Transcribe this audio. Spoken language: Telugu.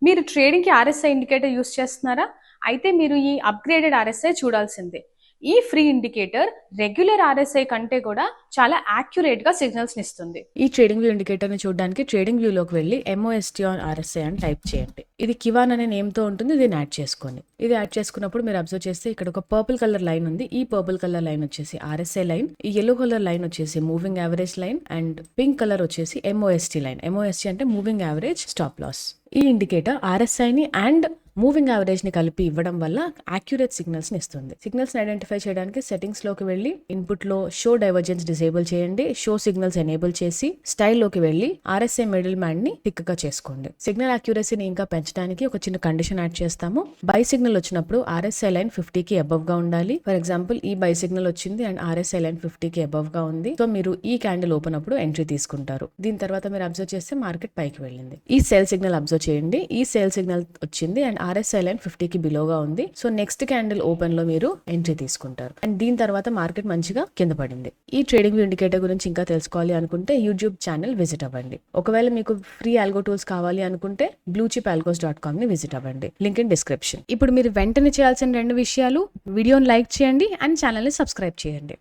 మీరు ట్రేడింగ్కి ఆర్ఎస్ఐ ఇండికేటర్ యూస్ చేస్తున్నారా? అయితే మీరు ఈ అప్గ్రేడెడ్ ఆర్ఎస్ఐ చూడాల్సిందే. ఈ ఫ్రీ ఇండికేటర్ రెగ్యులర్ ఆర్ఎస్ఐ కంటే కూడా చాలా యాక్యురేట్ గా సిగ్నల్స్ ఇస్తుంది. ఈ ట్రేడింగ్ వ్యూ ఇండికేటర్ ని చూడడానికి ట్రేడింగ్ వ్యూలోకి వెళ్ళి MOST ఆన్ RSI అని టైప్ చేయండి. ఇది కివాన్ అనే నేమ్ తో ఉంటుంది. దీన్ని యాడ్ చేసుకోండి. ఇది యాడ్ చేసుకున్నప్పుడు మీరు అబ్జర్వ్ చేస్తే ఇక్కడ ఒక పర్పుల్ కలర్ లైన్ ఉంది. ఈ పర్పుల్ కలర్ లైన్ వచ్చేసి RSI లైన్, ఈ yellow కలర్ లైన్ వచ్చేసి moving average line and pink colour వచ్చేసి MOST లైన్. MOST అంటే మూవింగ్ యావరేజ్ స్టాప్ లాస్. ఈ ఇండికేటర్ RSI ని అండ్ మూవింగ్ యావరేజ్ ని కలిపి ఇవ్వడం వల్ల యాక్యురేట్ సిగ్నల్స్ ని ఇస్తుంది. సిగ్నల్స్ ని ఐడెంటిఫై చేయడానికి సెట్టింగ్స్ లోకి వెళ్ళి ఇన్పుట్ లో షో డైవర్జెన్స్ డిసేబుల్ చేయండి. షో సిగ్నల్స్ ఎనేబుల్ చేసి స్టైల్ లోకి వెళ్ళి RSI మిడిల్ మ్యాన్ ని థిక్ గా చేసుకోండి. సిగ్నల్ యాక్యురసీని ఇంకా పెంచడానికి ఒక చిన్న కండిషన్ యాడ్ చేస్తాము. బై సిగ్నల్ వచ్చినప్పుడు RSI లైన్ 50 కి అబవ్ గా ఉండాలి. ఫర్ ఎగ్జాంపుల్ ఈ బై సిగ్నల్ వచ్చింది అండ్ RSI లైన్ 50 కి అబవ్ గా ఉంది. సో మీరు ఈ క్యాండిల్ ఓపెన్ అప్పుడు ఎంట్రీ తీసుకుంటారు. దీని తర్వాత మీరు అబ్జర్వ్ చేస్తే మార్కెట్ పైకి వెళ్ళింది. ఈ సేల్ సిగ్నల్ అబ్జర్వ్ చేయండి. ఈ సేల్ సిగ్నల్ వచ్చింది అండ్ RSI లైన్ 50 కి బిలోగా ఉంది. సో నెక్స్ట్ క్యాండిల్ ఓపెన్ లో మీరు ఎంట్రీ తీసుకుంటారు అండ్ దీని తర్వాత మార్కెట్ మంచిగా కింద పడింది. ఈ ట్రేడింగ్ వ్యూ ఇండికేటర్ గురించి ఇంకా తెలుసుకోవాలి అనుకుంటే యూట్యూబ్ ఛానల్ విజిట్ అవ్వండి. ఒకవేళ మీకు ఫ్రీ ఆల్గో టూల్స్ కావాలి అనుకుంటే bluechipalgos.com ని విజిట్ అవ్వండి. Link in description. ఇప్పుడు మీరు వెంటనే చేయాల్సిన 2 విషయాలు: వీడియోని లైక్ చేయండి అండ్ ఛానల్ ని సబ్స్క్రైబ్ చేయండి.